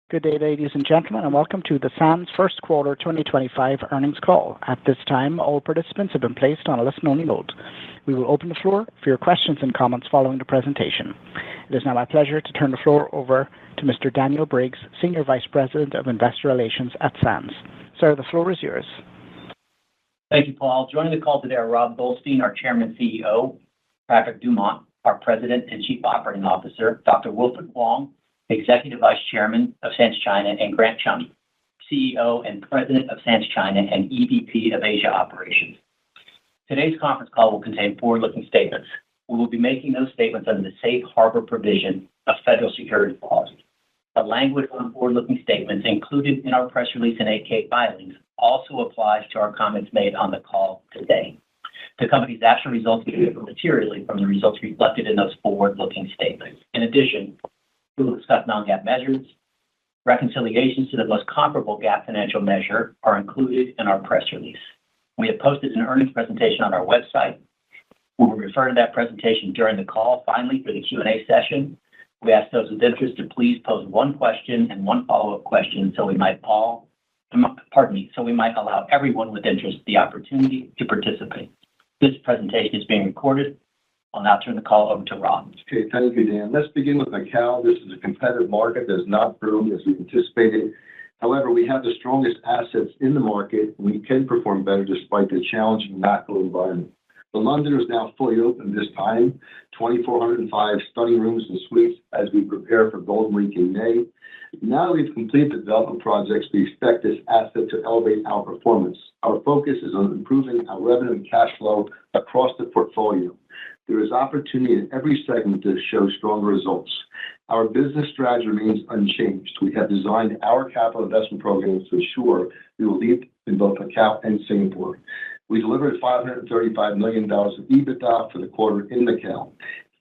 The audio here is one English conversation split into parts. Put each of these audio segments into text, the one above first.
Good day, ladies and gentlemen, and welcome to the Sands First Quarter 2025 earnings call. At this time, all participants have been placed on a listen-only mode. We will open the floor for your questions and comments following the presentation. It is now my pleasure to turn the floor over to Mr. Daniel Briggs, Senior Vice President of Investor Relations at Sands. Sir, the floor is yours. Thank you, Paul. Joining the call today are Rob Goldstein, our Chairman and CEO, Patrick Dumont, our President and Chief Operating Officer, Dr. Wilfred Wong, Executive Vice Chairman of Sands China, and Grant Chum, CEO and President of Sands China and EVP of Asia Operations. Today's conference call will contain forward-looking statements. We will be making those statements under the safe harbor provision of federal securities laws. The language on forward-looking statements included in our press release and 8-K filings also applies to our comments made on the call today. The company's actual results may differ materially from the results reflected in those forward-looking statements. In addition, we will discuss non-GAAP measures. Reconciliations to the most comparable GAAP financial measure are included in our press release. We have posted an earnings presentation on our website. We will refer to that presentation during the call. Finally, for the Q&A session, we ask those with interest to please pose one question and one follow-up question so we might allow everyone with interest the opportunity to participate. This presentation is being recorded. I'll now turn the call over to Rob. Okay, thank you, Dan. Let's begin with Macao. This is a competitive market that has not grown as we anticipated. However, we have the strongest assets in the market, and we can perform better despite the challenging macro environment. The Londoner is now fully open this time, 2,405 stunning rooms and suites as we prepare for Golden Week in May. Now that we've completed the development projects, we expect this asset to elevate our performance. Our focus is on improving our revenue and cash flow across the portfolio. There is opportunity in every segment to show stronger results. Our business strategy remains unchanged. We have designed our capital investment programs to ensure we will lead in both Macao and Singapore. We delivered $535 million of EBITDA for the quarter in Macao.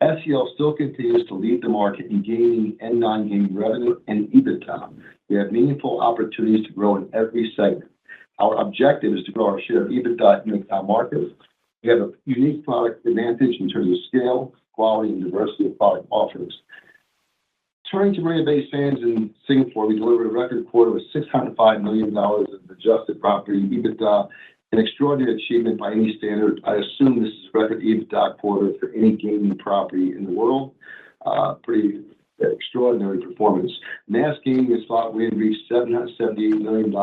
SCL still continues to lead the market in gaming and non-gaming revenue and EBITDA. We have meaningful opportunities to grow in every segment. Our objective is to grow our share of EBITDA in the Macao market. We have a unique product advantage in terms of scale, quality, and diversity of product offerings. Turning to Marina Bay Sands in Singapore, we delivered a record quarter with $605 million of adjusted property EBITDA, an extraordinary achievement by any standard. I assume this is a record EBITDA quarter for any gaming property in the world. Pretty extraordinary performance. Mass gaming and slot win reached $778 million,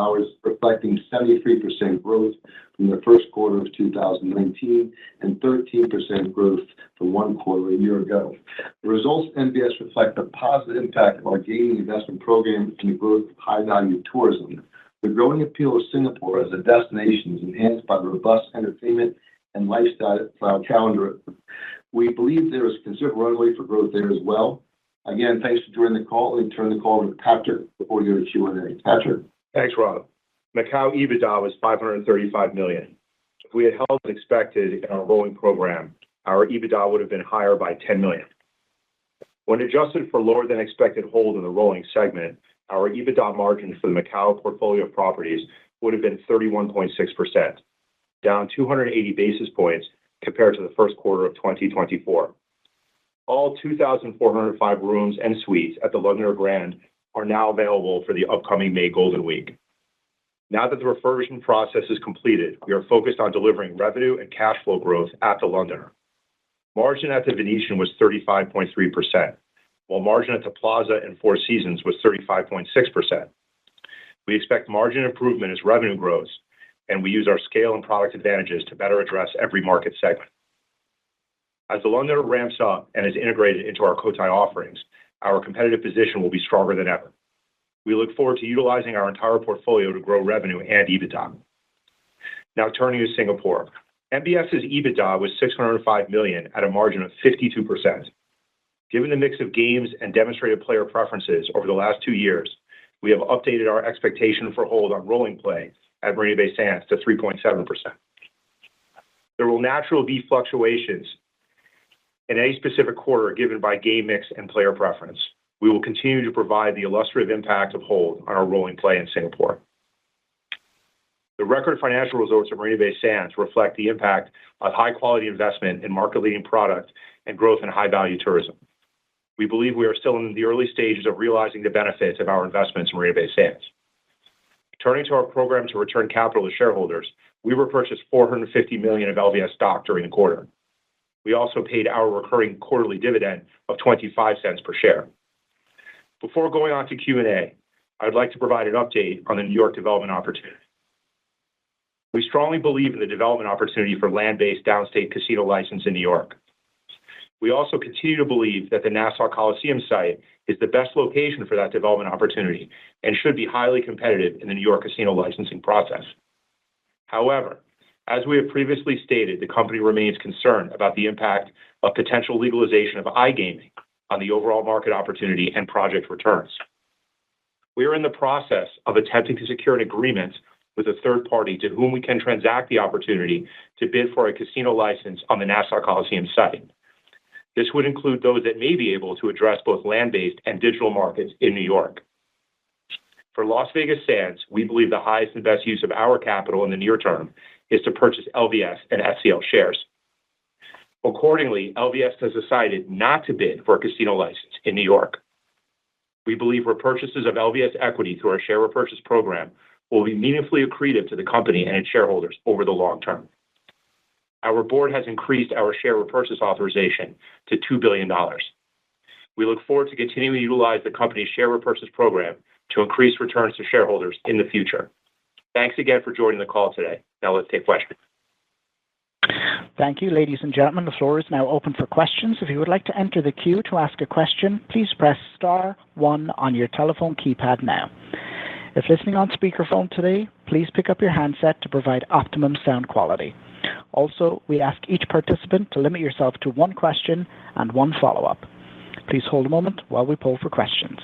reflecting 73% growth from the first quarter of 2019 and 13% growth from one quarter a year ago. The results of LVS reflect the positive impact of our gaming investment program and the growth of high-value tourism. The growing appeal of Singapore as a destination is enhanced by the robust entertainment and lifestyle calendar. We believe there is considerable runway for growth there as well. Again, thanks for joining the call. Let me turn the call over to Patrick before we go to Q&A. Patrick. Thanks, Rob. Macao EBITDA was $535 million. If we had held as expected in our rolling program, our EBITDA would have been higher by $10 million. When adjusted for lower than expected hold in the rolling segment, our EBITDA margin for the Macao portfolio of properties would have been 31.6%, down 280 basis points compared to the first quarter of 2024. All 2,405 rooms and suites at the Londoner Grand are now available for the upcoming May Golden Week. Now that the refurbishment process is completed, we are focused on delivering revenue and cash flow growth at the Londoner. Margin at the Venetian was 35.3%, while margin at the Plaza and Four Seasons was 35.6%. We expect margin improvement as revenue grows, and we use our scale and product advantages to better address every market segment. As the Londoner ramps up and is integrated into our Cotai offerings, our competitive position will be stronger than ever. We look forward to utilizing our entire portfolio to grow revenue and EBITDA. Now turning to Singapore. MBS's EBITDA was $605 million at a margin of 52%. Given the mix of games and demonstrated player preferences over the last 2 years, we have updated our expectation for hold on rolling play at Marina Bay Sands to 3.7%. There will naturally be fluctuations in any specific quarter given by game mix and player preference. We will continue to provide the illustrative impact of hold on our rolling play in Singapore. The record financial results of Marina Bay Sands reflect the impact of high-quality investment in market-leading product and growth in high-value tourism. We believe we are still in the early stages of realizing the benefits of our investments in Marina Bay Sands. Turning to our program to return capital to shareholders, we repurchased $450 million of LVS stock during the quarter. We also paid our recurring quarterly dividend of 25 cents per share. Before going on to Q&A, I would like to provide an update on the New York development opportunity. We strongly believe in the development opportunity for land-based downstate casino license in New York. We also continue to believe that the Nassau Coliseum site is the best location for that development opportunity and should be highly competitive in the New York casino licensing process. However, as we have previously stated, the company remains concerned about the impact of potential legalization of iGaming on the overall market opportunity and project returns. We are in the process of attempting to secure an agreement with a third party to whom we can transact the opportunity to bid for a casino license on the Nassau Coliseum site. This would include those that may be able to address both land-based and digital markets in New York. For Las Vegas Sands, we believe the highest and best use of our capital in the near term is to purchase LVS and SCL shares. Accordingly, LVS has decided not to bid for a casino license in New York. We believe repurchases of LVS equity through our share repurchase program will be meaningfully accretive to the company and its shareholders over the long term. Our board has increased our share repurchase authorization to $2 billion. We look forward to continuing to utilize the company's share repurchase program to increase returns to shareholders in the future. Thanks again for joining the call today. Now let's take questions. Thank you, ladies and gentlemen. The floor is now open for questions. If you would like to enter the queue to ask a question, please press star one on your telephone keypad now. If listening on speakerphone today, please pick up your handset to provide optimum sound quality. Also, we ask each participant to limit yourself to one question and one follow-up. Please hold a moment while we poll for questions.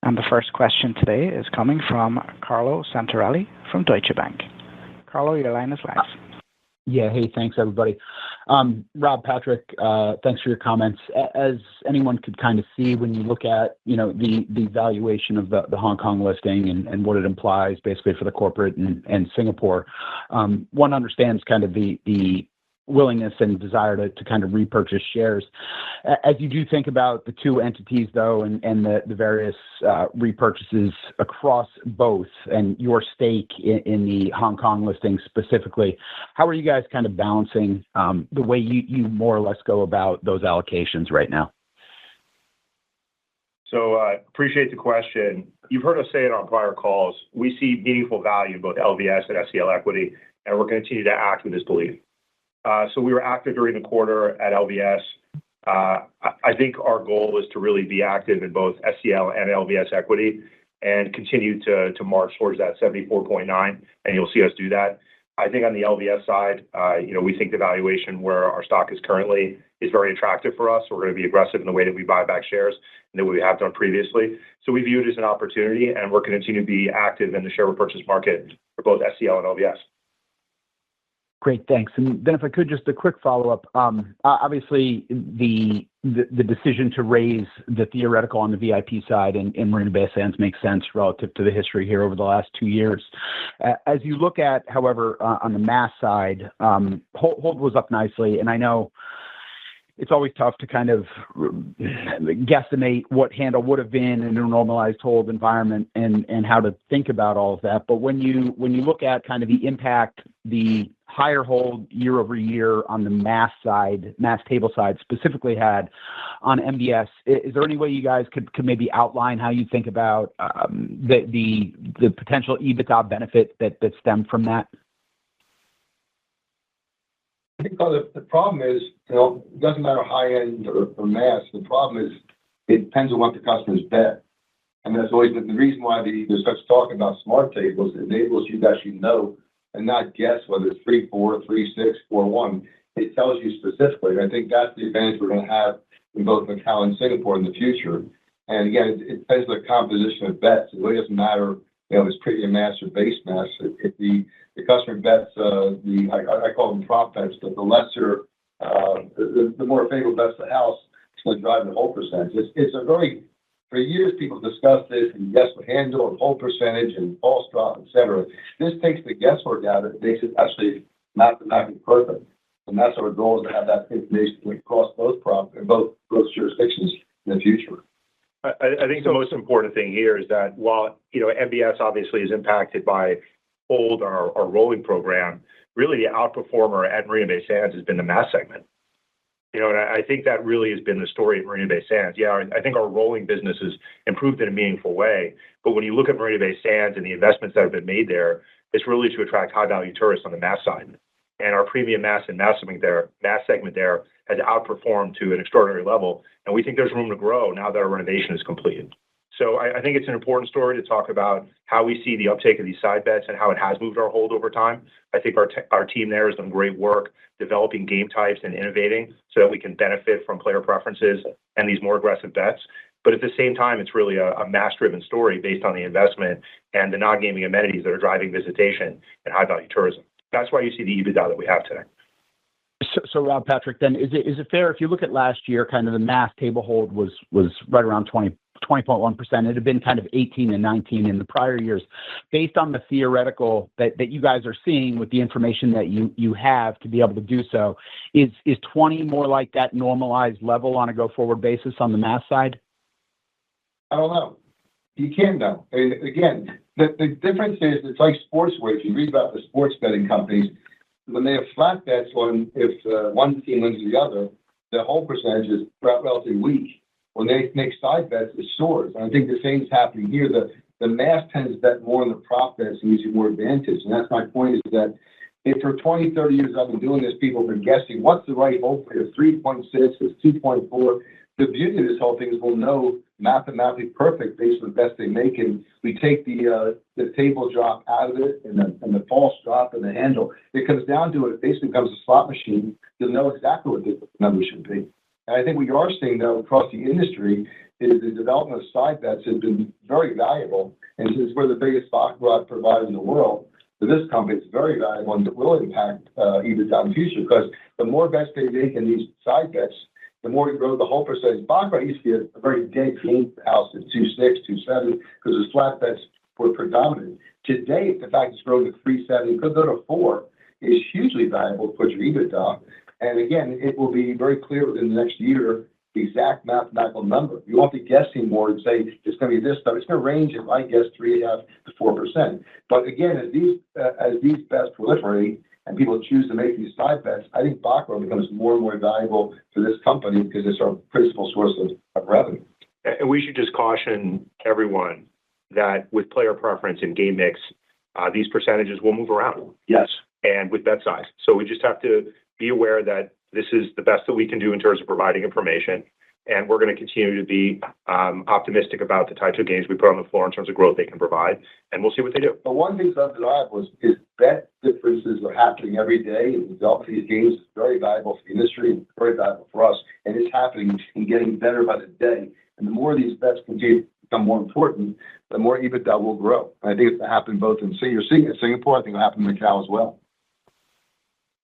And the first question today is coming from Carlo Santarelli from Deutsche Bank. Carlo, your line is live. Yeah, hey, thanks, everybody. Rob, Patrick, thanks for your comments. As anyone could kind of see when you look at, the valuation of the Hong Kong listing and what it implies basically for the corporate and Singapore, one understands kind of the willingness and desire to kind of repurchase shares. As you do think about the two entities, though, and the various repurchases across both and your stake in the Hong Kong listing specifically, how are you guys kind of balancing the way you more or less go about those allocations right now? So appreciate the question. You've heard us say it on prior calls. We see meaningful value in both LVS and SCL equity, and we're going to continue to act with this belief. So we were active during the quarter at LVS. I think our goal is to really be active in both SCL and LVS equity and continue to march towards that 74.9, and you'll see us do that. I think on the LVS side, we think the valuation where our stock is currently is very attractive for us. We're going to be aggressive in the way that we buy back shares and that we have done previously. So we view it as an opportunity, and we're going to continue to be active in the share repurchase market for both SCL and LVS. Great, thanks. And then if I could, just a quick follow-up. Obviously, the decision to raise the theoretical on the VIP side in Marina Bay Sands makes sense relative to the history here over the last 2 years. As you look at, however, on the mass side, hold was up nicely, and I know it's always tough to kind of guesstimate what handle would have been in a normalized hold environment and how to think about all of that. But when you look at kind of the impact the higher hold year over year on the mass table side specifically had on MBS, is there any way you guys could maybe outline how you think about the potential EBITDA benefit that stemmed from that? I think the problem is, it doesn't matter high end or mass. The problem is it depends on what the customers bet. And that's always been the reason why there's such talk about smart tables. It enables you to actually know and not guess whether it's 3-4, 3-6, 4-1. It tells you specifically. And I think that's the advantage we're going to have in both Macao and Singapore in the future. And again, it depends on the composition of bets. It really doesn't matter, if it's premium mass or base mass. If the customer bets, I call them prop bets, but the lesser, the more favorable bets the house, it's going to drive the hold percentage. It's a very, for years people discussed this and guess what handle and hold percentage and false drop, et cetera. This takes the guesswork out of it. It makes it actually mathematically perfect. And that's our goal, is to have that information across both jurisdictions in the future. I think the most important thing here is that while, MBS obviously is impacted by hold our rolling program, really the outperformer at Marina Bay Sands has been the mass segment. And I think that really has been the story at Marina Bay Sands. Yeah, I think our rolling business has improved in a meaningful way. But when you look at Marina Bay Sands and the investments that have been made there, it's really to attract high-value tourists on the mass side. And our premium mass and mass segment there has outperformed to an extraordinary level. And we think there's room to grow now that our renovation is completed. So I think it's an important story to talk about how we see the uptake of these side bets and how it has moved our hold over time. I think our team there has done great work developing game types and innovating so that we can benefit from player preferences and these more aggressive bets. But at the same time, it's really a mass-driven story based on the investment and the non-gaming amenities that are driving visitation and high-value tourism. That's why you see the EBITDA that we have today. So Rob, Patrick, then is it fair, if you look at last year, kind of the mass table hold was right around 20.1%. It had been kind of 18 and 19 in the prior years. Based on the theoretical that you guys are seeing with the information that you have to be able to do so, is 20 more like that normalized level on a go-forward basis on the mass side? I don't know. You can't know. And again, the difference is, it's like sports wagers. You read about the sports betting companies. When they have flat bets on if one team wins the other, the whole percentage is relatively weak. When they make side bets, it soars. And I think the same is happening here. The mass tends to bet more on the prop bets and usually more advantage. And that's my point, is that if for 20, 30 years I've been doing this, people have been guessing, what's the right hold for you? 3.6, it's 2.4. The beauty of this whole thing is we'll know mathematically perfect based on the best they make, and we take the table drop out of it and the false drop and the handle. It comes down to it basically becomes a slot machine. You'll know exactly what the number should be. And I think what you are seeing, though, across the industry is the development of side bets has been very valuable. And since we're the biggest stock provider in the world, for this company, it's very valuable and it will impact EBITDA in the future, because the more bets they make in these side bets, the more you grow the whole percentage. Baccarat used to be a very dead game house at 2.6, 2.7, because the flat bets were predominant. Today, the fact it's grown to 3.7, could go to 4, is hugely valuable for your EBITDA. And again, it will be very clear within the next year the exact mathematical number. You won't be guessing more and say it's going to be this stuff. It's going to range, if I guess, 3.5% to 4%. But again, as these bets proliferate and people choose to make these side bets, I think baccarat becomes more and more valuable for this company because it's our principal source of revenue. And we should just caution everyone that with player preference and game mix, these percentages will move around. Yes. And with bet size. So we just have to be aware that this is the best that we can do in terms of providing information. And we're going to continue to be optimistic about the types of games we put on the floor in terms of growth they can provide. And we'll see what they do. But one thing that's undeniable is bet differences are happening every day. And developing these games is very valuable for the industry and very valuable for us. And it's happening and getting better by the day. And the more these bets continue to become more important, the more EBITDA will grow. And I think it's going to happen both in Singapore. I think it'll happen in Macao as well.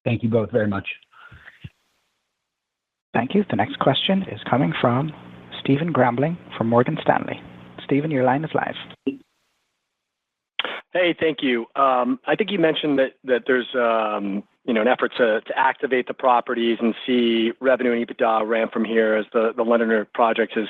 Thank you both very much. Thank you. The next question is coming from Stephen Grambling from Morgan Stanley. Stephen, your line is live. Hey, thank you. I think you mentioned that there's an effort to activate the properties and see revenue and EBITDA ramp from here as the Londoner project has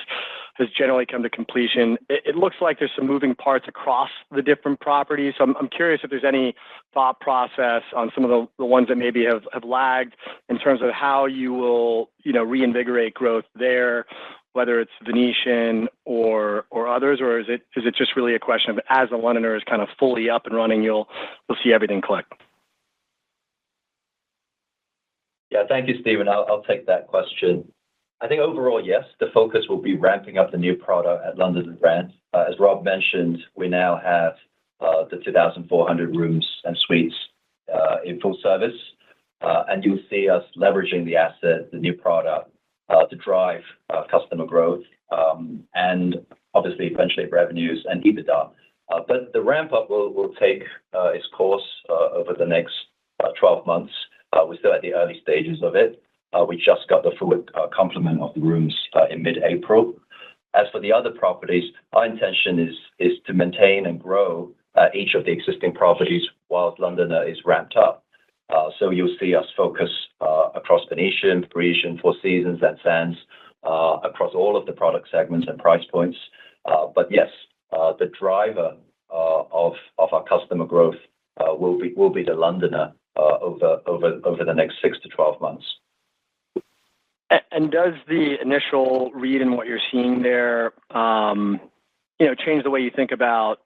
generally come to completion. It looks like there's some moving parts across the different properties. So I'm curious if there's any thought process on some of the ones that maybe have lagged in terms of how you will, reinvigorate growth there, whether it's Venetian or others, or is it just really a question of as the Londoner is kind of fully up and running, you'll see everything click? Yeah, thank you, Stephen. I'll take that question. I think overall, yes, the focus will be ramping up the new product at Londoner Grand. As Rob mentioned, we now have the 2,400 rooms and suites in full service, and you'll see us leveraging the asset, the new product, to drive customer growth and obviously eventually revenues and EBITDA. But the ramp up will take its course over the next 12 months. We're still at the early stages of it. We just got the full complement of the rooms in mid-April. As for the other properties, our intention is to maintain and grow each of the existing properties while Londoner is ramped up. So you'll see us focus across Venetian, Parisian, Four Seasons, and Sands, across all of the product segments and price points. But yes, the driver of our customer growth will be the Londoner over the next 6 to 12 months. And does the initial read in what you're seeing there, change the way you think about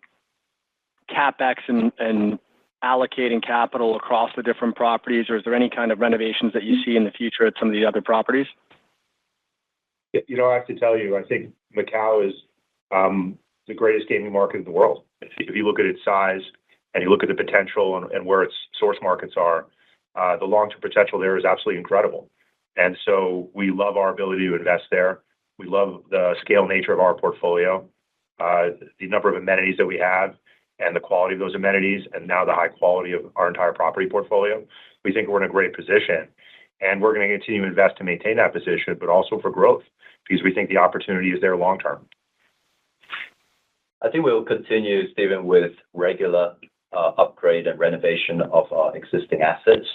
CapEx and allocating capital across the different properties, or is there any kind of renovations that you see in the future at some of the other properties? I have to tell you, I think Macau is the greatest gaming market in the world. If you look at its size and you look at the potential and where its source markets are, the long-term potential there is absolutely incredible. And so we love our ability to invest there. We love the scale nature of our portfolio, the number of amenities that we have, and the quality of those amenities, and now the high quality of our entire property portfolio. We think we're in a great position, and we're going to continue to invest to maintain that position, but also for growth, because we think the opportunity is there long term. I think we'll continue, Stephen, with regular upgrade and renovation of our existing assets.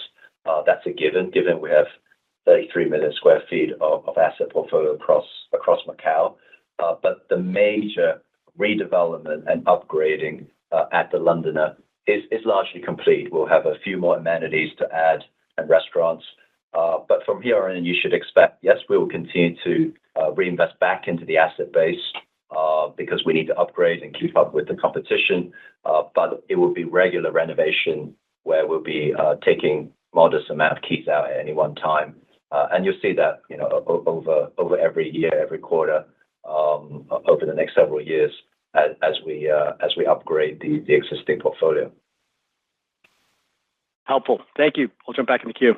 That's a given we have 33 million square feet of asset portfolio across Macau. But the major redevelopment and upgrading at the Londoner is largely complete. We'll have a few more amenities to add and restaurants. But from here on, you should expect, yes, we will continue to reinvest back into the asset base because we need to upgrade and keep up with the competition. But it will be regular renovation where we'll be taking modest amount of keys out at any one time. And you'll see that, over every year, every quarter, over the next several years as we upgrade the existing portfolio. Helpful. Thank you. I'll jump back in the queue.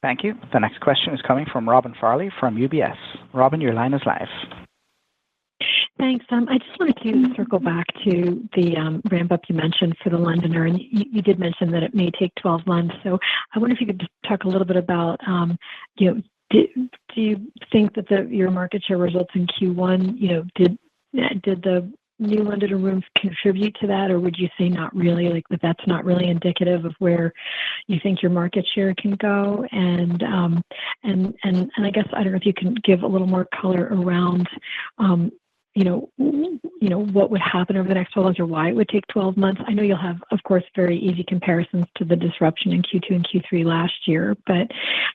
Thank you. The next question is coming from Robin Farley from UBS. Robin, your line is live. Thanks. I just wanted to circle back to the ramp up you mentioned for the Londoner, and you did mention that it may take 12 months. So I wonder if you could just talk a little bit about, do you think that your market share results in Q1, did the new Londoner rooms contribute to that, or would you say not really, like that's not really indicative of where you think your market share can go? And I guess I don't know if you can give a little more color around, what would happen over the next 12 months or why it would take 12 months. I know you'll have, of course, very easy comparisons to the disruption in Q2 and Q3 last year, but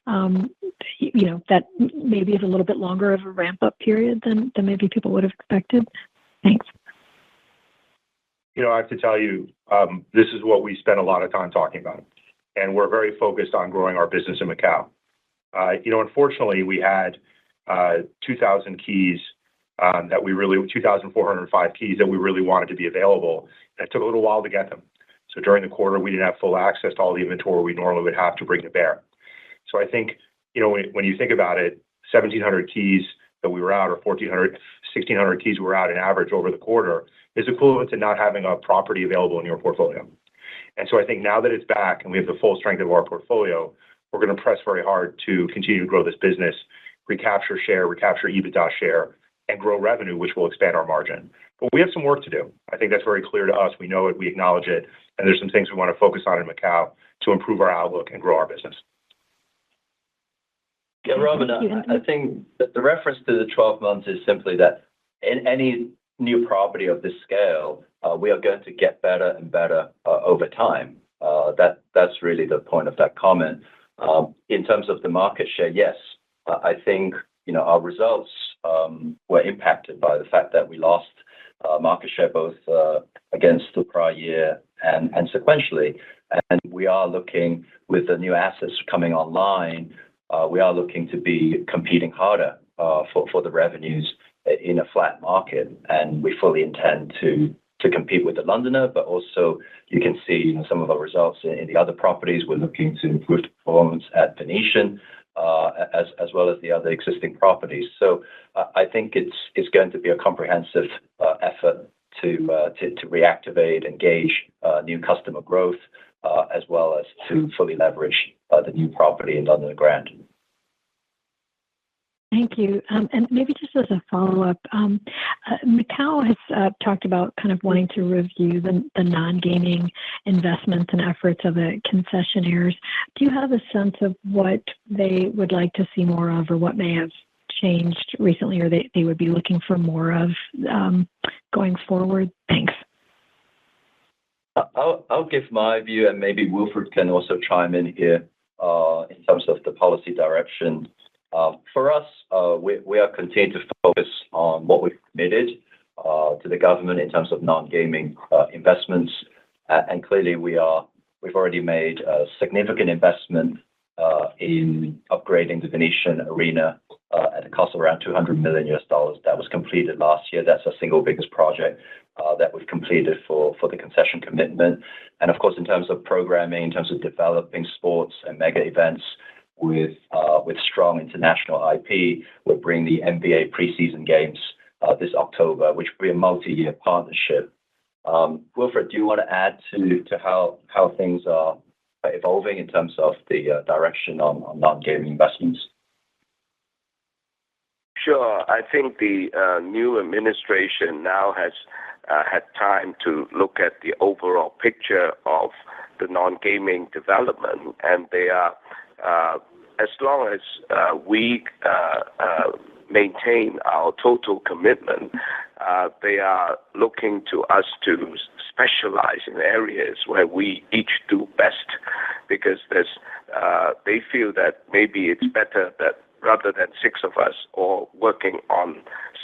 that maybe is a little bit longer of a ramp up period than maybe people would have expected. Thanks. I have to tell you, this is what we spend a lot of time talking about, and we're very focused on growing our business in Macau. Unfortunately, we had 2,000 keys 2,405 keys that we really wanted to be available. And it took a little while to get them. So during the quarter, we didn't have full access to all the inventory we normally would have to bring to bear. So I think, when you think about it, 1,700 keys that we were out, or 1,400, 1,600 keys we were out in average over the quarter is equivalent to not having a property available in your portfolio. And so I think now that it's back and we have the full strength of our portfolio, we're going to press very hard to continue to grow this business, recapture EBITDA share, and grow revenue, which will expand our margin. But we have some work to do. I think that's very clear to us. We know it, we acknowledge it, and there's some things we want to focus on in Macau to improve our outlook and grow our business. Yeah, Robin, I think that the reference to the 12 months is simply that in any new property of this scale, we are going to get better and better over time. That's really the point of that comment. In terms of the market share, yes, I think our results were impacted by the fact that we lost market share both against the prior year and sequentially. And we are looking, with the new assets coming online, we are looking to be competing harder for the revenues in a flat market. And we fully intend to compete with the Londoner, but also you can see some of our results in the other properties. We're looking to improve performance at Venetian, as well as the other existing properties. So I think it's going to be a comprehensive effort to reactivate, engage new customer growth, as well as to fully leverage the new property in Londoner Grand. Thank you. And maybe just as a follow-up, Macao has talked about kind of wanting to review the non-gaming investments and efforts of the concessionaires. Do you have a sense of what they would like to see more of, or what may have changed recently, or they would be looking for more of going forward? Thanks. I'll give my view, and maybe Wilfred can also chime in here in terms of the policy direction. For us, we are continuing to focus on what we've committed to the government in terms of non-gaming investments, and clearly we've already made a significant investment in upgrading the Venetian Arena at a cost of around $200 million. That was completed last year. That's our single biggest project that we've completed for the concession commitment. And of course, in terms of programming, in terms of developing sports and mega events with strong international IP, we'll bring the NBA preseason games this October, which will be a multi-year partnership. Wilfred, do you want to add to how things are evolving in terms of the direction on non-gaming investments? Sure. I think the new administration now has had time to look at the overall picture of the non-gaming development, and they are, as long as we maintain our total commitment, they are looking to us to specialize in areas where we each do best, because they feel that maybe it's better that rather than six of us all working on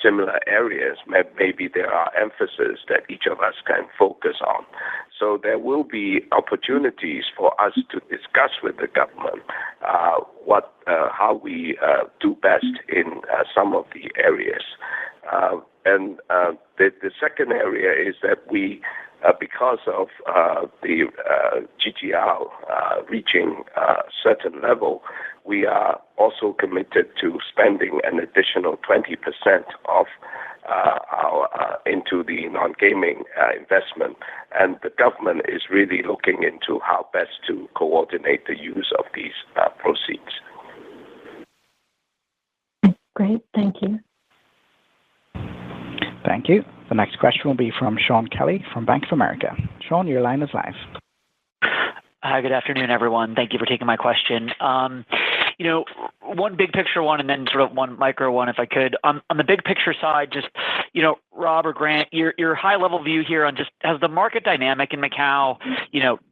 similar areas, maybe there are emphases that each of us can focus on. So there will be opportunities for us to discuss with the government how we do best in some of the areas. And the second area is that we, because of the GGR reaching a certain level, we are also committed to spending an additional 20% of our into the non-gaming investment, and the government is really looking into how best to coordinate the use of these proceeds. Great, thank you. Thank you. The next question will be from Shaun Kelley from Bank of America. Shaun, your line is live. Hi, good afternoon, everyone. Thank you for taking my question. One big picture one, and then sort of one micro one, if I could. On the big picture side, just, Rob or Grant, your high level view here on just, has the market dynamic in Macau,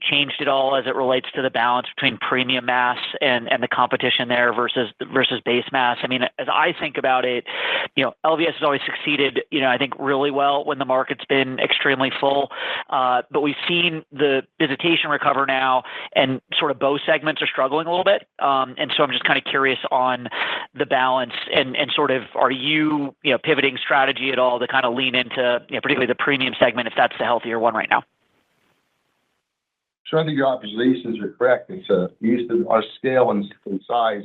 changed at all as it relates to the balance between premium mass and the competition there versus base mass? I mean, as I think about it, LVS has always succeeded, I think really well when the market's been extremely full. But we've seen the visitation recover now, and sort of both segments are struggling a little bit. And so I'm just kind of curious on the balance and sort of, are you, pivoting strategy at all to kind of lean into, particularly the premium segment, if that's the healthier one right now? So I think your observations are correct. It's our scale and size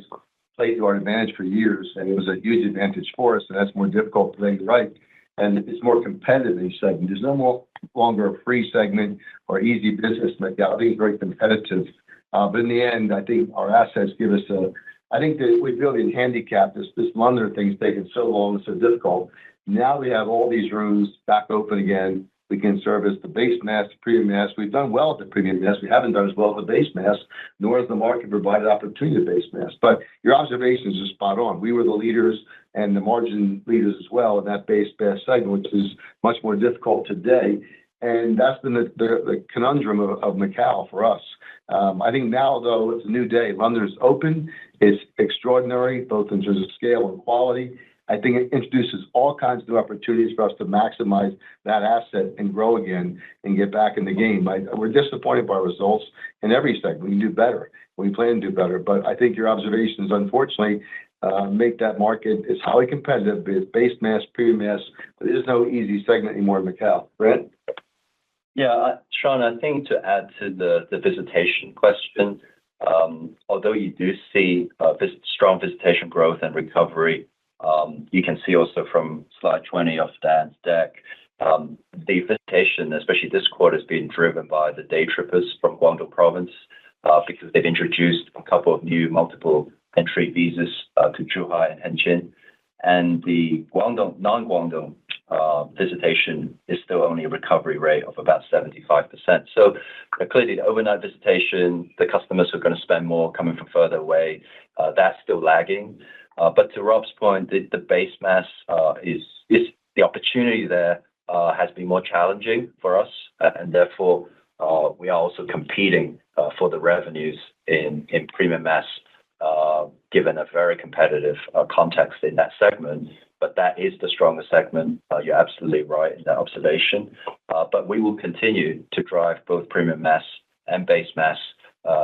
played to our advantage for years, and it was a huge advantage for us, and that's more difficult today to right. And it's more competitive in each segment. There's no longer a free segment or easy business in Macau. I think it's very competitive. But in the end, I think our assets give us I think that we really handicapped this Londoner thing's taken so long and so difficult. Now we have all these rooms back open again. We can service the base mass, the premium mass. We've done well at the premium mass. We haven't done as well at the base mass, nor has the market provided opportunity to base mass. But your observations are spot on. We were the leaders and the margin leaders as well in that base mass segment, which is much more difficult today. And that's been the conundrum of Macau for us. I think now, though, it's a new day. London's open. It's extraordinary, both in terms of scale and quality. I think it introduces all kinds of new opportunities for us to maximize that asset and grow again and get back in the game. We're disappointed by results in every segment. We can do better. We plan to do better. But I think your observations, unfortunately, make that market is highly competitive. It's base mass, premium mass. There is no easy segment anymore in Macau. Brent? Yeah, Shaun, I think to add to the visitation question, although you do see strong visitation growth and recovery, you can see also from slide 20 of Dan's deck, the visitation, especially this quarter, has been driven by the day trippers from Guangdong province because they've introduced a couple of new multiple entry visas to Zhuhai and Hengqin. and the non-Guangdong visitation is still only a recovery rate of about 75%. So clearly the overnight visitation, the customers who are going to spend more coming from further away, that's still lagging. But to Rob's point, the base mass is the opportunity there has been more challenging for us, and therefore we are also competing for the revenues in premium mass, given a very competitive context in that segment. But that is the strongest segment. You're absolutely right in that observation. But we will continue to drive both premium mass and base mass,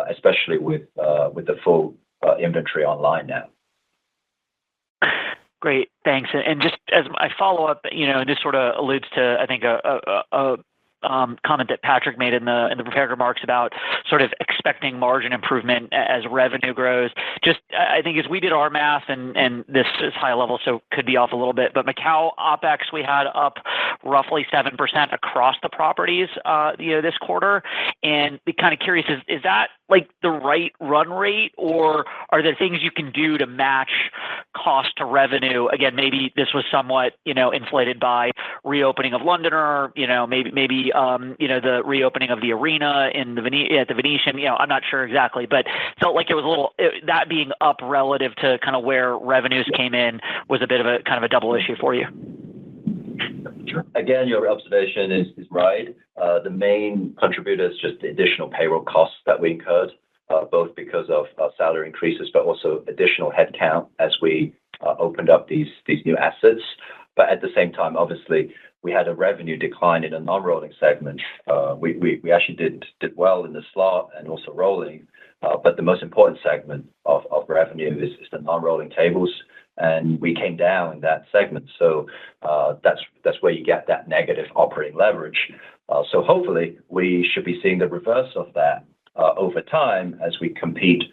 especially with the full inventory online now. Great, thanks. And just as my follow-up, this sort of alludes to, I think, a comment that Patrick made in the prepared remarks about sort of expecting margin improvement as revenue grows. Just, I think as we did our math, and this is high level, so could be off a little bit, but Macau OpEx we had up roughly 7% across the properties, this quarter, and be kind of curious, is that like the right run rate, or are there things you can do to match cost to revenue? Again, maybe this was somewhat, inflated by reopening of Londoner, maybe the reopening of the arena in at the Venetian. I'm not sure exactly, but felt like it was a little that being up relative to kind of where revenues came in was a bit of a kind of a double issue for you. Sure. Again, your observation is right. The main contributor is just the additional payroll costs that we incurred, both because of salary increases, but also additional headcount as we opened up these new assets. But at the same time, obviously, we had a revenue decline in a non-rolling segment. We actually did well in the slot and also rolling, but the most important segment of revenue is the non-rolling tables, and we came down in that segment. So that's where you get that negative operating leverage. So hopefully we should be seeing the reverse of that over time as we compete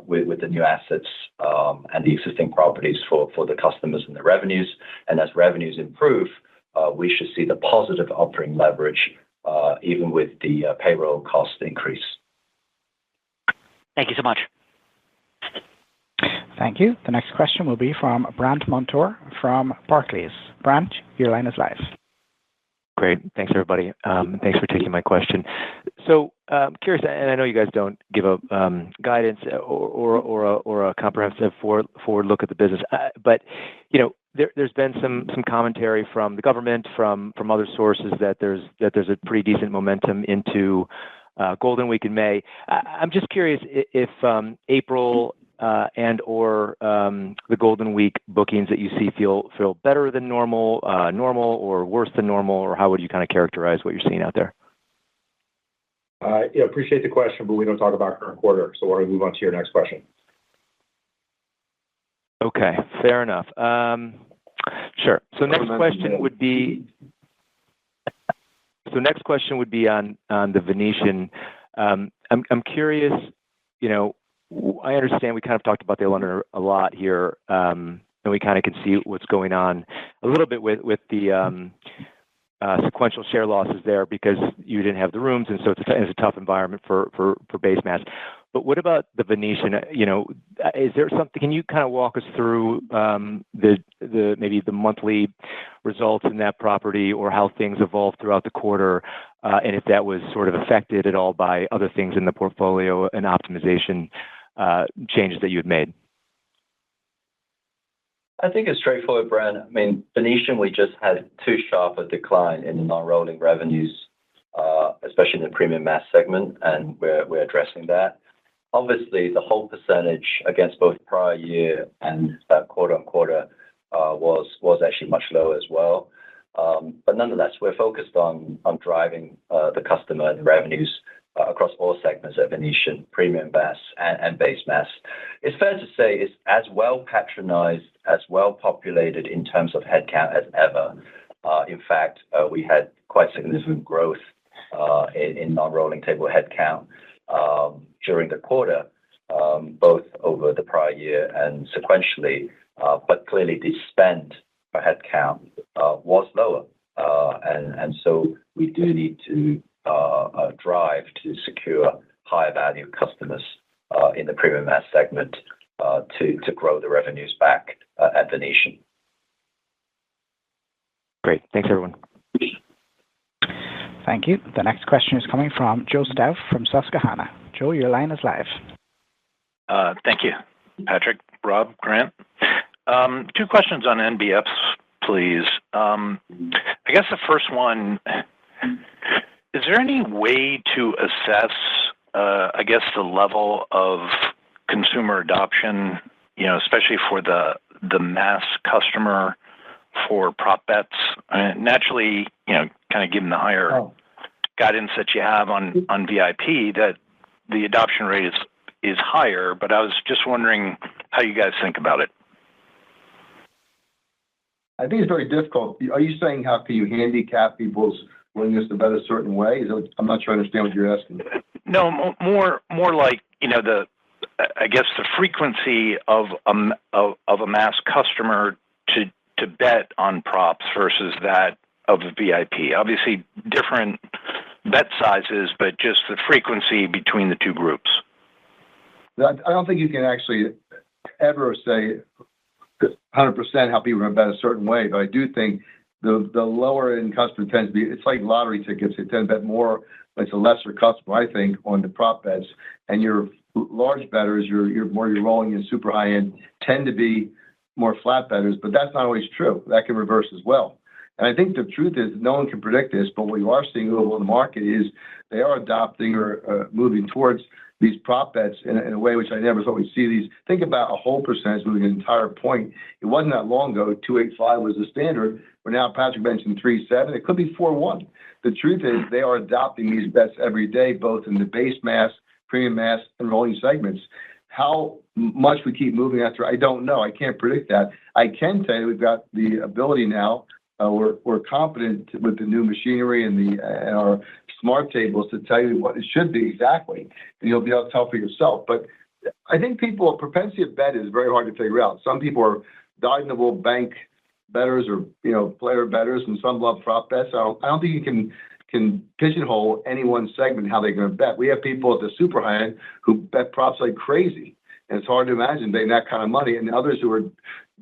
with the new assets and the existing properties for the customers and the revenues. And as revenues improve, we should see the positive operating leverage even with the payroll cost increase. Thank you so much. Thank you. The next question will be from Brandt Montour from Barclays. Brandt, your line is live. Great. Thanks, everybody. Thanks for taking my question. So curious, and I know you guys don't give a guidance or a comprehensive forward look at the business, but there's been some commentary from the government, from other sources that there's a pretty decent momentum into Golden Week in May. I'm just curious if April and or the Golden Week bookings that you see feel better than normal or worse than normal, or how would you kind of characterize what you're seeing out there? Appreciate the question, but we don't talk about current quarter, so why don't we move on to your next question? Okay, fair enough. Sure. So next question would be on the Venetian. I'm curious. I understand we kind of talked about the Londoner a lot here, and we kind of can see what's going on a little bit with the sequential share losses there because you didn't have the rooms, and so it's a tough environment for base mass. But what about the Venetian? Is there something? Can you kind of walk us through maybe the monthly results in that property, or how things evolved throughout the quarter, and if that was sort of affected at all by other things in the portfolio and optimization changes that you had made? I think it's straightforward, Brent. I mean, Venetian, we just had too sharp a decline in the non-rolling revenues, especially in the premium mass segment, and we're addressing that. Obviously, the whole percentage against both prior year and quarter on quarter was actually much lower as well. But nonetheless, we're focused on driving the customer and revenues across all segments at Venetian, premium mass and base mass. It's fair to say it's as well patronized, as well populated in terms of headcount as ever. In fact, we had quite significant growth in non-rolling table headcount during the quarter, both over the prior year and sequentially. But clearly, the spend per headcount was lower, and so we do need to drive to secure higher value customers in the premium mass segment to grow the revenues back at Venetian. Great. Thanks, everyone. Thank you. The next question is coming from Joe Stauff from Susquehanna. Joe, your line is live. Thank you, Patrick, Rob, Grant. Two questions on NBFs, please. I guess the first one, is there any way to assess, the level of consumer adoption, especially for the mass customer for prop bets? Naturally, kind of given the higher guidance that you have on VIP, that the adoption rate is higher, but I was just wondering how you guys think about it. I think it's very difficult. Are you saying how can you handicap people's willingness to bet a certain way? I'm not sure I understand what you're asking. No, more like the frequency of a mass customer to bet on props versus that of a VIP. Obviously, different bet sizes, but just the frequency between the two groups. I don't think you can actually ever say 100% how people are going to bet a certain way, but I do think the lower end customer tends to be, it's like lottery tickets. They tend to bet more, but it's a lesser customer, I think, on the prop bets. And your large bettors, your rolling in super high end, tend to be more flat bettors, but that's not always true. That can reverse as well. And I think the truth is no one can predict this, but what you are seeing overall in the market is they are adopting or moving towards these prop bets in a way which I never thought we'd see these. Think about a whole percentage moving an entire point. It wasn't that long ago, 285 was the standard, where now Patrick mentioned 37. It could be 41. The truth is they are adopting these bets every day, both in the base mass, premium mass, and rolling segments. How much we keep moving after, I don't know. I can't predict that. I can tell you we've got the ability now. We're confident with the new machinery and our smart tables to tell you what it should be exactly, and you'll be able to tell for yourself. But I think propensity of bet is very hard to figure out. Some people are dyed-in-the-wool bank bettors or player bettors, and some love prop bets. I don't think you can pigeonhole any one segment how they're going to bet. We have people at the super high end who bet props like crazy, and it's hard to imagine betting that kind of money, and others who are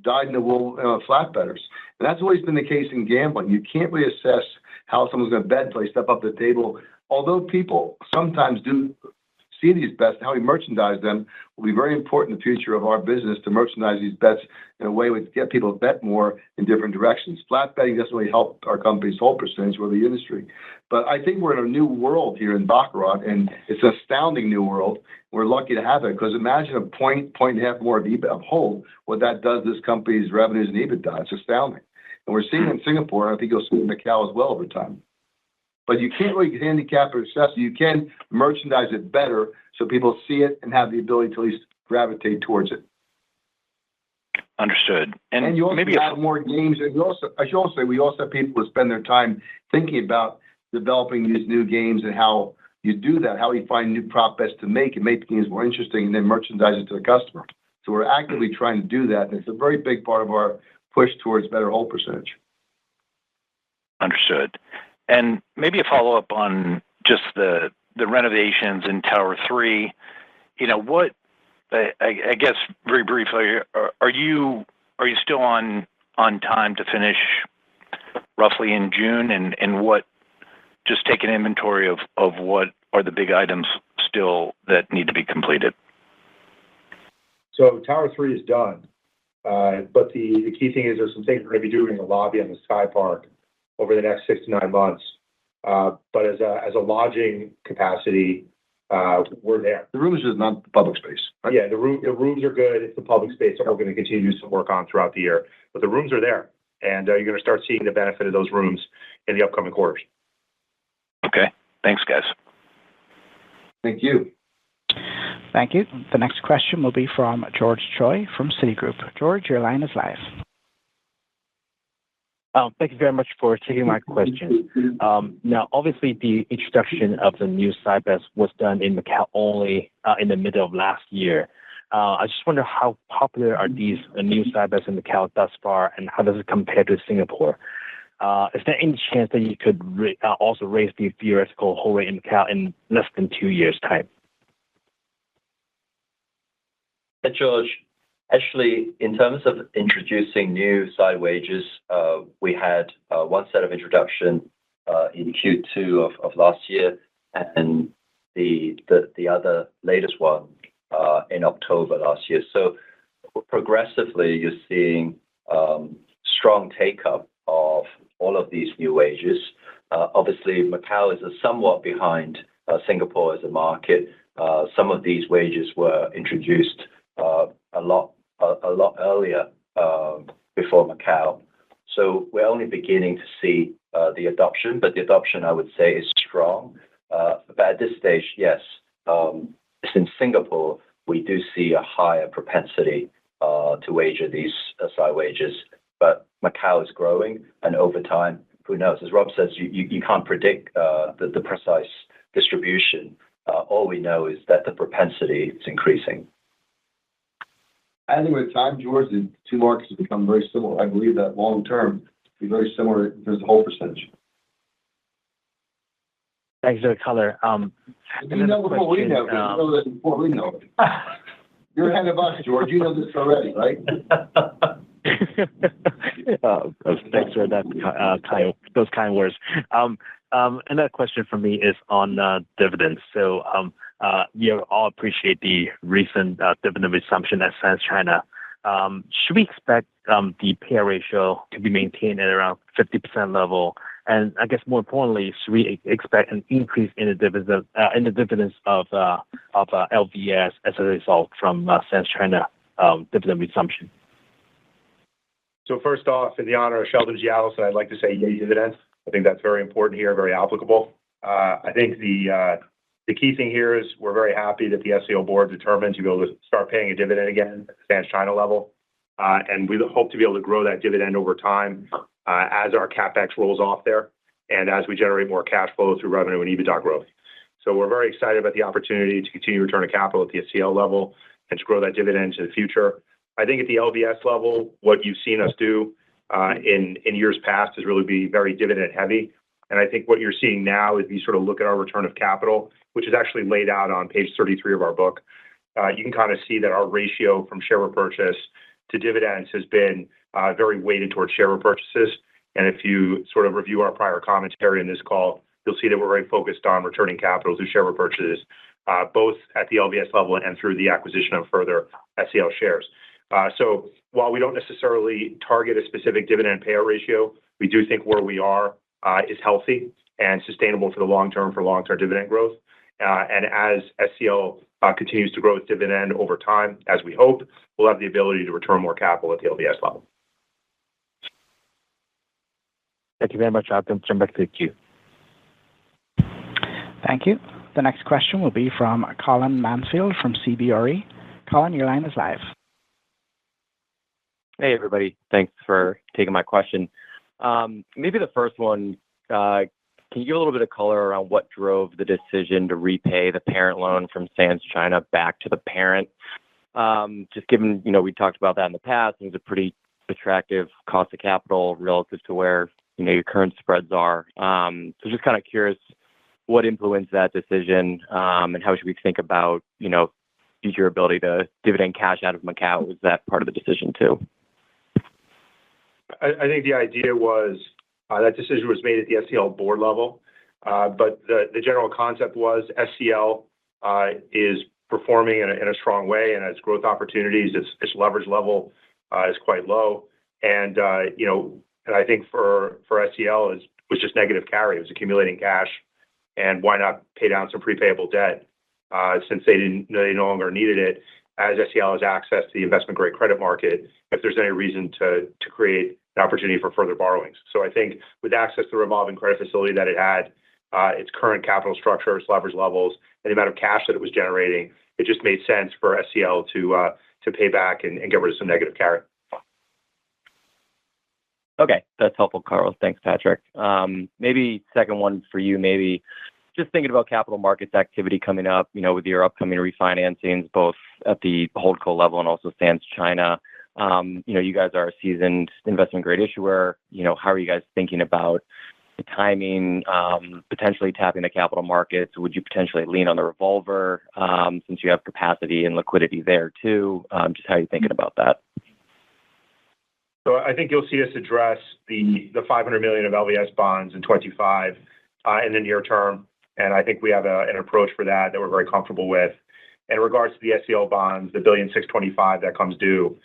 dyed-in-the-wool flat bettors. And that's always been the case in gambling. You can't really assess how someone's going to bet until they step up the table. Although people sometimes do see these bets, how we merchandise them will be very important in the future of our business, to merchandise these bets in a way to get people to bet more in different directions. Flat betting doesn't really help our company's whole percentage or the industry. But I think we're in a new world here in Baccarat, and it's an astounding new world. We're lucky to have it, because imagine a point and a half more of EBITDA of hold, what that does to this company's revenues and EBITDA. It's astounding. And we're seeing it in Singapore, and I think you'll see it in Macao as well over time. But you can't really handicap or assess it. You can merchandise it better so people see it and have the ability to at least gravitate towards it. Understood. And you also maybe have more games. And I should also say, we also have people who spend their time thinking about developing these new games and how you do that, how you find new prop bets to make and make the games more interesting and then merchandise it to the customer. So we're actively trying to do that. And it's a very big part of our push towards better hold percentage. Understood. And maybe a follow-up on just the renovations in Tower 3. What, I guess very briefly, are you still on time to finish roughly in June? And what, just take an inventory of what are the big items still that need to be completed? So Tower 3 is done. But the key thing is there's some things we're going to be doing in the lobby and the Sky Park over the next 6 to 9 months. But as a lodging capacity, we're there. The rooms is not the public space, right? Yeah, the rooms are good. It's the public space that we're going to continue to do some work on throughout the year. But the rooms are there, and you're going to start seeing the benefit of those rooms in the upcoming quarters. Okay. Thanks, guys. Thank you. Thank you. The next question will be from George Choi from Citigroup. George, your line is live. Thank you very much for taking my question. Now, obviously, the introduction of the new side bets was done in Macao only in the middle of last year. I just wonder how popular are these new side bets in Macao thus far, and how does it compare to Singapore? Is there any chance that you could also raise the theoretical hold rate in Macao in less than 2 years' time? George, actually, in terms of introducing new side wages, we had one set of introduction in Q2 of last year, and the other latest one in October last year. So progressively, you're seeing strong take-up of all of these new wages. Obviously, Macau is somewhat behind Singapore as a market. Some of these wages were introduced a lot earlier before Macau. So we're only beginning to see the adoption, but the adoption, I would say, is strong. But at this stage, yes, in Singapore, we do see a higher propensity to wager these side wages. But Macau is growing, and over time, who knows? As Rob says, you can't predict the precise distribution. All we know is that the propensity is increasing. I think with time, George, the two markets have become very similar. I believe that long term be very similar in terms of whole percentage. Thanks for the color. You know before we know, but you know this before we know it. You're ahead of us, George. You know this already, right? Thanks for that, those kind words. Another question for me is on dividends. So you all appreciate the recent dividend resumption at Sands China. Should we expect the payout ratio to be maintained at around 50% level? And I guess more importantly, should we expect an increase in the dividends of LVS as a result from Sands China dividend resumption? So first off, in the honor of Sheldon G. Adelson, I'd like to say yay dividends. I think that's very important here, very applicable. I think the key thing here is we're very happy that the SCO board determined to be able to start paying a dividend again at the Sands China level. And we hope to be able to grow that dividend over time as our CapEx rolls off there and as we generate more cash flow through revenue and EBITDA growth. So we're very excited about the opportunity to continue return of capital at the SCL level and to grow that dividend into the future. I think at the LVS level, what you've seen us do in years past is really be very dividend heavy. And I think what you're seeing now is you sort of look at our return of capital, which is actually laid out on page 33 of our book. You can kind of see that our ratio from share repurchase to dividends has been very weighted towards share repurchases. And if you sort of review our prior commentary in this call, you'll see that we're very focused on returning capital through share repurchases, both at the LVS level and through the acquisition of further SCL shares. So while we don't necessarily target a specific dividend payout ratio, we do think where we are is healthy and sustainable for the long term dividend growth. And as SCL continues to grow its dividend over time, as we hope, we'll have the ability to return more capital at the LVS level. Thank you very much. I'll turn back to the queue. Thank you. The next question will be from Colin Mansfield from CBRE. Colin, your line is live. Hey, everybody. Thanks for taking my question. Maybe the first one, can you give a little bit of color around what drove the decision to repay the parent loan from Sands China back to the parent? Just given, we talked about that in the past, it was a pretty attractive cost of capital relative to where, your current spreads are. So just kind of curious what influenced that decision and how should we think about, future ability to dividend cash out of Macau? Was that part of the decision too? I think the idea was that decision was made at the SCL board level, but the general concept was SCL is performing in a strong way and has growth opportunities. Its leverage level is quite low, and and I think for SCL was just negative carry. It was accumulating cash, and why not pay down some prepayable debt since they no longer needed it, as SCL has access to the investment grade credit market if there's any reason to create an opportunity for further borrowings. So I think with access to the revolving credit facility that it had, its current capital structure, its leverage levels, and the amount of cash that it was generating, it just made sense for SCL to pay back and get rid of some negative carry. Okay, that's helpful, Carlos. Thanks, Patrick. Maybe second one for you, maybe just thinking about capital markets activity coming up, with your upcoming refinancings, both at the holdco level and also Sands China. You guys are a seasoned investment grade issuer. How are you guys thinking about, timing, potentially tapping the capital markets? Would you potentially lean on the revolver since you have capacity and liquidity there too? Just how are you thinking about that? So I think you'll see us address the $500 million of LVS bonds in 25 in the near term, and I think we have an approach for that we're very comfortable with. In regards to the SCL bonds, the $1.625 billion that comes due,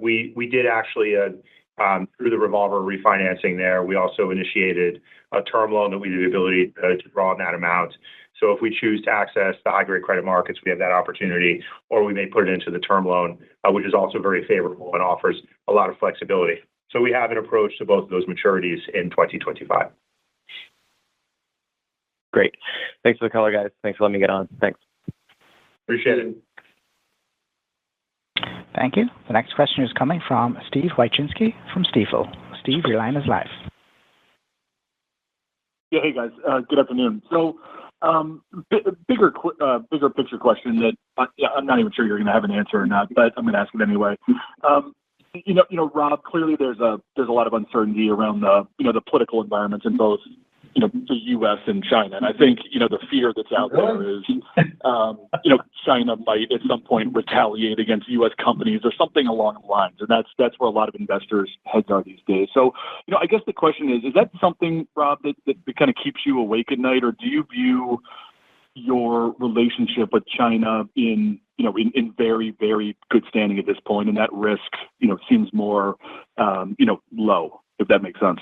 we did actually through the revolver refinancing there, we also initiated a term loan that we have the ability to draw on that amount. So if we choose to access the high-grade credit markets, we have that opportunity, or we may put it into the term loan, which is also very favorable and offers a lot of flexibility. So we have an approach to both of those maturities in 2025. Great. Thanks for the color, guys. Thanks for letting me get on. Thanks. Appreciate it. Thank you. The next question is coming from Steve Wieczynski from Stifel. Steve, your line is live. Yeah, hey guys. Good afternoon. So, bigger picture question that I'm not even sure you're going to have an answer or not, but I'm going to ask it anyway. Rob, clearly there's a lot of uncertainty around the political environments in both the U.S. and China, and I think the fear that's out there is China might at some point retaliate against U.S. companies or something along the lines, and that's where a lot of investors' heads are these days. So I guess the question is that something, Rob, that kind of keeps you awake at night, or do you view your relationship with China in very, very good standing at this point, and that risk seems more low, if that makes sense?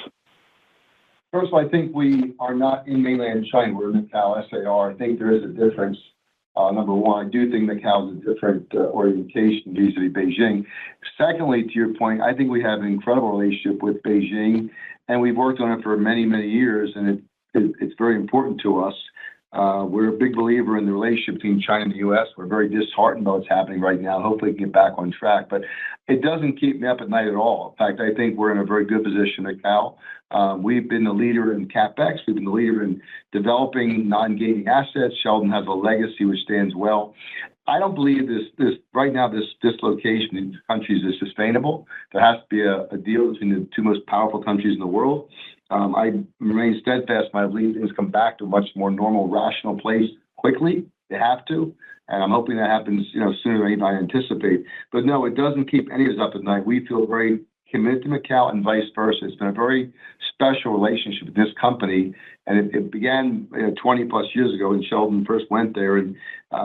First of all, I think we are not in mainland China. We're in Macao, SAR. I think there is a difference. Number one, I do think Macao is a different orientation vis-a-vis Beijing. Secondly, to your point, I think we have an incredible relationship with Beijing, and we've worked on it for many, many years, and it's very important to us. We're a big believer in the relationship between China and the U.S. We're very disheartened by what's happening right now. Hopefully, we can get back on track. But it doesn't keep me up at night at all. In fact, I think we're in a very good position at Macao. We've been the leader in CapEx. We've been the leader in developing non-gaming assets. Sheldon has a legacy which stands well. I don't believe this right now, this dislocation in countries is sustainable. There has to be a deal between the two most powerful countries in the world. I remain steadfast. I believe things come back to a much more normal, rational place quickly. They have to, and I'm hoping that happens, sooner than I anticipate. But no, it doesn't keep any of us up at night. We feel very committed to Macao and vice versa. It's been a very special relationship with this company, and it began 20 plus years ago when Sheldon first went there and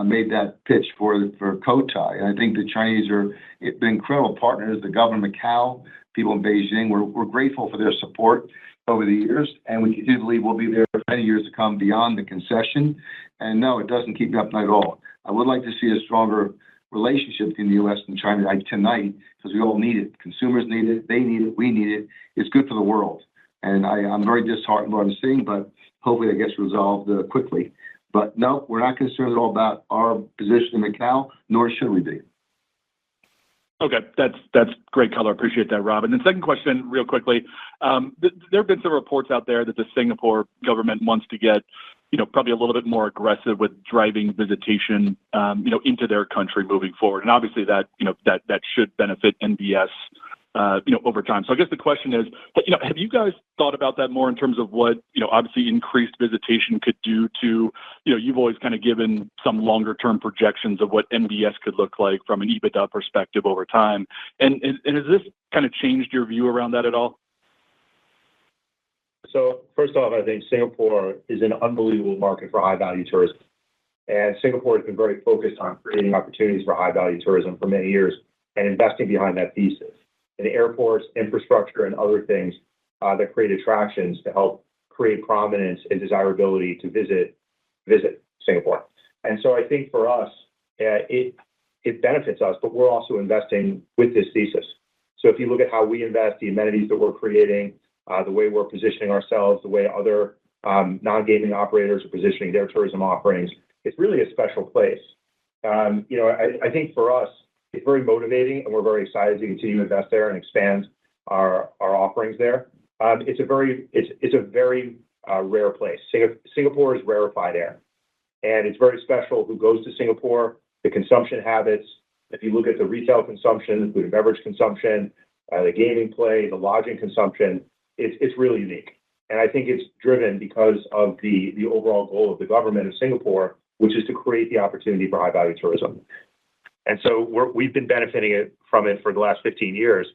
made that pitch for Cotai. And I think the Chinese are been incredible partners. The government of Macao, people in Beijing, we're grateful for their support over the years, and we continue to believe we'll be there for many years to come beyond the concession. And no, it doesn't keep me up at night at all. I would like to see a stronger relationship between the U.S. and China tonight, because we all need it. Consumers need it. They need it. We need it. It's good for the world. And I'm very disheartened by what I'm seeing, but hopefully that gets resolved quickly. But no, we're not concerned at all about our position in Macao, nor should we be. Okay, that's great color. Appreciate that, Rob. And then second question, real quickly. There have been some reports out there that the Singapore government wants to get, probably a little bit more aggressive with driving visitation, into their country moving forward. And obviously that should benefit NBS, over time. So I guess the question is, have you guys thought about that more in terms of what, obviously increased visitation could do to, you've always kind of given some longer term projections of what NBS could look like from an EBITDA perspective over time. And has this kind of changed your view around that at all? So first off, I think Singapore is an unbelievable market for high-value tourism. And Singapore has been very focused on creating opportunities for high-value tourism for many years and investing behind that thesis in airports, infrastructure, and other things that create attractions to help create prominence and desirability to visit Singapore. And so I think for us, it benefits us, but we're also investing with this thesis. So if you look at how we invest, the amenities that we're creating, the way we're positioning ourselves, the way other non-gaming operators are positioning their tourism offerings, it's really a special place. I think for us, it's very motivating, and we're very excited to continue to invest there and expand our offerings there. It's a very rare place. Singapore is rarefied air, and it's very special who goes to Singapore, the consumption habits. If you look at the retail consumption, the food and beverage consumption, the gaming play, the lodging consumption, it's really unique. And I think it's driven because of the overall goal of the government of Singapore, which is to create the opportunity for high-value tourism. And so we've been benefiting from it for the last 15 years.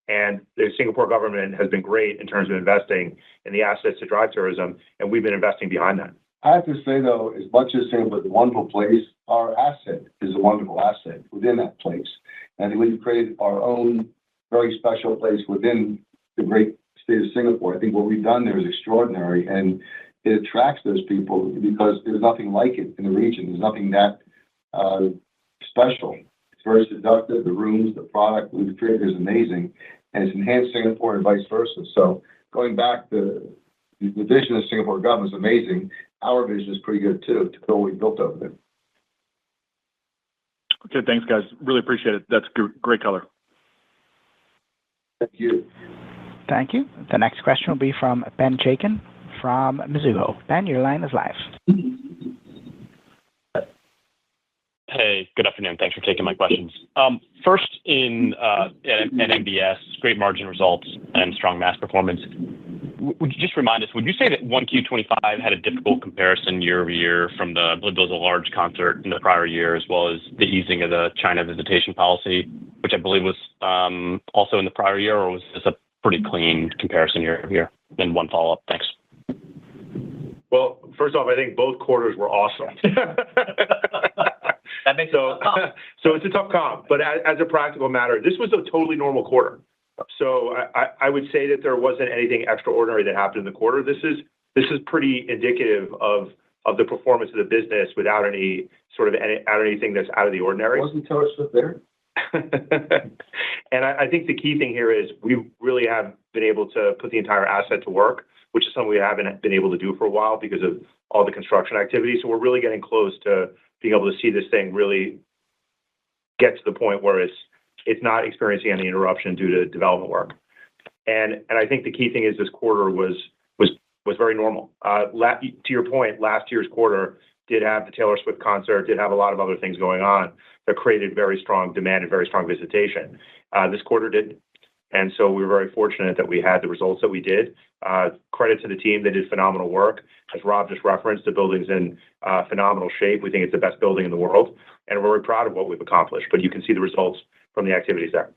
And the Singapore government has been great in terms of investing in the assets to drive tourism, and we've been investing behind that. I have to say, though, as much as Singapore is a wonderful place, our asset is a wonderful asset within that place. And I think we've created our own very special place within the great state of Singapore. I think what we've done there is extraordinary, and it attracts those people because there's nothing like it in the region. There's nothing that special. It's very seductive. The rooms, the product we've created is amazing, and it's enhanced Singapore and vice versa. So going back, the vision of the Singapore government is amazing. Our vision is pretty good too, to build what we built over there. Okay, thanks, guys. Really appreciate it. That's great color. Thank you. Thank you. The next question will be from Ben Chaiken from Mizuho. Ben, your line is live. Hey, good afternoon. Thanks for taking my questions. First, in MBS, great margin results and strong mass performance. Would you just remind us, would you say that 1Q25 had a difficult comparison year over year from I believe there was a large concert in the prior year, as well as the easing of the China visitation policy, which I believe was also in the prior year, or was this a pretty clean comparison year over year? Then one follow-up. Thanks. Well, first off, I think both quarters were awesome. That makes so it's a tough comp, but as a practical matter, this was a totally normal quarter. So I would say that there wasn't anything extraordinary that happened in the quarter. This is pretty indicative of the performance of the business without any sort of anything that's out of the ordinary. Wasn't Taylor Swift there? And I think the key thing here is we really have been able to put the entire asset to work, which is something we haven't been able to do for a while because of all the construction activity. So we're really getting close to being able to see this thing really get to the point where it's not experiencing any interruption due to development work. And I think the key thing is this quarter was very normal. To your point, last year's quarter did have the Taylor Swift concert, did have a lot of other things going on that created very strong demand and very strong visitation. This quarter didn't. And so we were very fortunate that we had the results that we did. Credit to the team. They did phenomenal work. As Rob just referenced, the building's in phenomenal shape. We think it's the best building in the world, and we're very proud of what we've accomplished. But you can see the results from the activities there.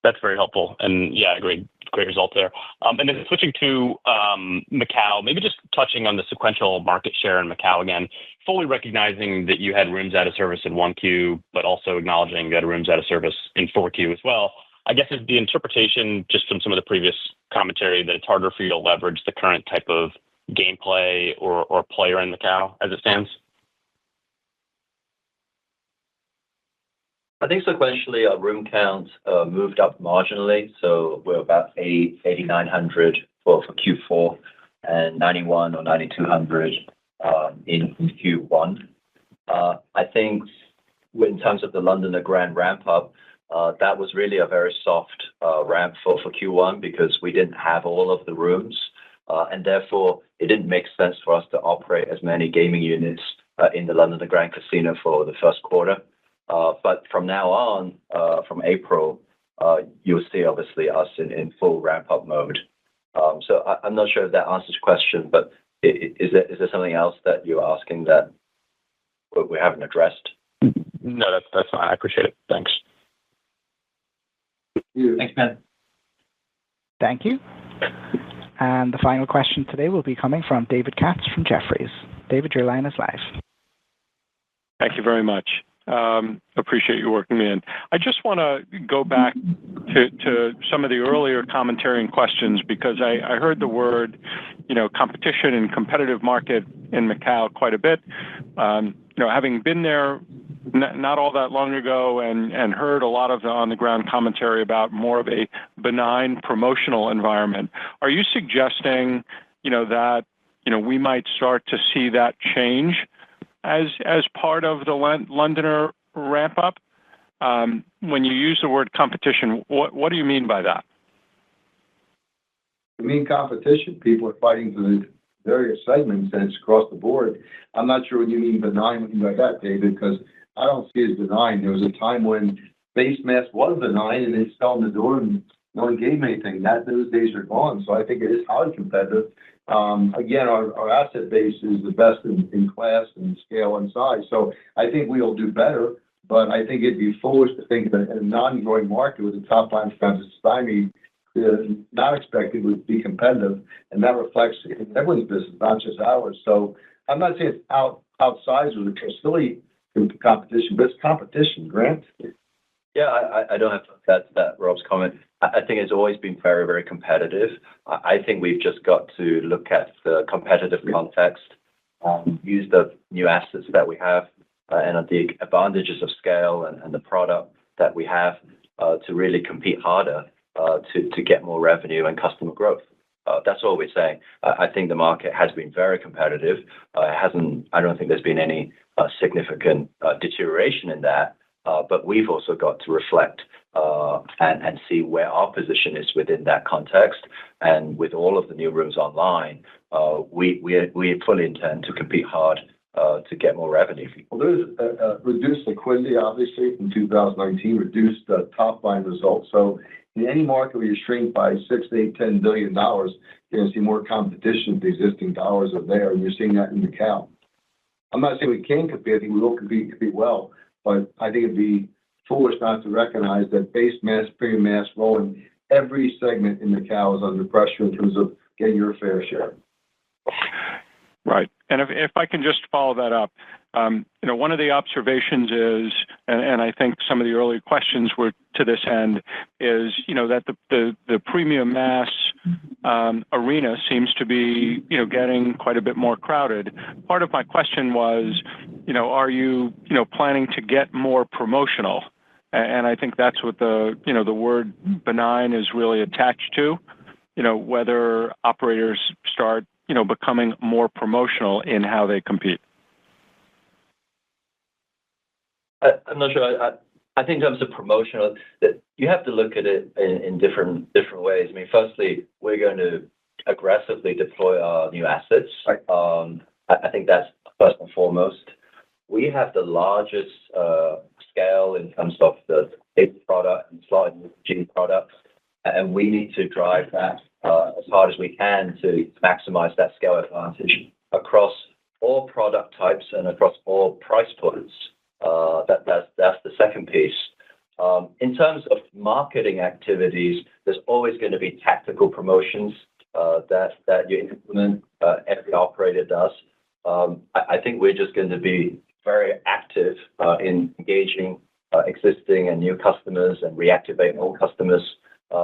That's very helpful. And yeah, great result there. And then switching to Macau, maybe just touching on the sequential market share in Macau again, fully recognizing that you had rooms out of service in 1Q, but also acknowledging you had rooms out of service in 4Q as well. I guess is the interpretation just from some of the previous commentary that it's harder for you to leverage the current type of gameplay or player in Macau as it stands? I think sequentially our room count moved up marginally. So we're about 8,900 for Q4 and 91 or 9,200 in Q1. I think in terms of the Londoner Grand ramp up, that was really a very soft ramp for Q1 because we didn't have all of the rooms. And therefore, it didn't make sense for us to operate as many gaming units in the Londoner Grand Casino for the first quarter. But from now on, from April, you'll see obviously us in full ramp-up mode. So I'm not sure if that answers your question, but is there something else that you're asking that we haven't addressed? No, that's fine. I appreciate it. Thanks. Thanks, Ben. Thank you. And the final question today will be coming from David Katz from Jefferies. David, your line is live. Thank you very much. Appreciate you working me in. I just want to go back to some of the earlier commentary and questions because I heard the word, competition and competitive market in Macau quite a bit. Having been there not all that long ago and heard a lot of the on-the-ground commentary about more of a benign promotional environment, are you suggesting, that, we might start to see that change as part of the Londoner ramp up? When you use the word competition, what do you mean by that? I mean competition. People are fighting for the various segments, and it's across the board. I'm not sure what you mean benign when you like that, David, because I don't see it as benign. There was a time when base mass was benign, and it fell in the door, and no one gave me anything. Those days are gone. So I think it is highly competitive. Again, our asset base is the best in class and scale and size. So I think we'll do better, but I think it'd be foolish to think that in a non-growing market with the top line trends stymied, not expected would be competitive, and that reflects in everyone's business, not just ours. So I'm not saying it's outsized or it's silly competition, but it's competition, Grant. Yeah, I don't have to add to that, Rob's comment. I think it's always been very, very competitive. I think we've just got to look at the competitive context, use the new assets that we have, and the advantages of scale and the product that we have to really compete harder to get more revenue and customer growth. That's all we're saying. I think the market has been very competitive. I don't think there's been any significant deterioration in that. But we've also got to reflect and see where our position is within that context. And with all of the new rooms online, we fully intend to compete hard to get more revenue. Well, there's reduced liquidity, obviously, from 2019, reduced top line results. So in any market where you shrink by $6, $8, $10 billion, you're going to see more competition if the existing dollars are there, and you're seeing that in Macao. I'm not saying we can compete. I think we will compete well. But I think it'd be foolish not to recognize that base mass, premium mass, rolling, every segment in Macao is under pressure in terms of getting your fair share. Right. And if I can just follow that up, one of the observations is, and I think some of the early questions were to this end, is, that the premium mass arena seems to be, getting quite a bit more crowded. Part of my question was, are you, planning to get more promotional? And I think that's what the word benign is really attached to, whether operators start, becoming more promotional in how they compete. I'm not sure. I think in terms of promotional, that you have to look at it in different ways. I mean, firstly, we're going to aggressively deploy our new assets. Right. I think that's first and foremost. We have the largest scale in terms of the big product and slot and G products, and we need to drive that as hard as we can to maximize that scale advantage across all product types and across all price points. That's the second piece. In terms of marketing activities, there's always going to be tactical promotions that you implement. Every operator does. I think we're just going to be very active in engaging existing and new customers and reactivating all customers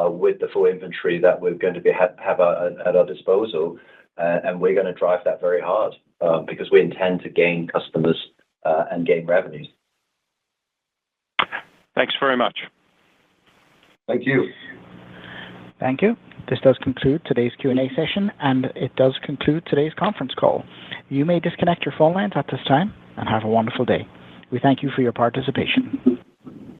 with the full inventory that we're going to have at our disposal. And we're going to drive that very hard because we intend to gain customers and gain revenues. Thanks very much. Thank you. Thank you. This does conclude today's Q&A session, and it does conclude today's conference call. You may disconnect your phone lines at this time and have a wonderful day. We thank you for your participation.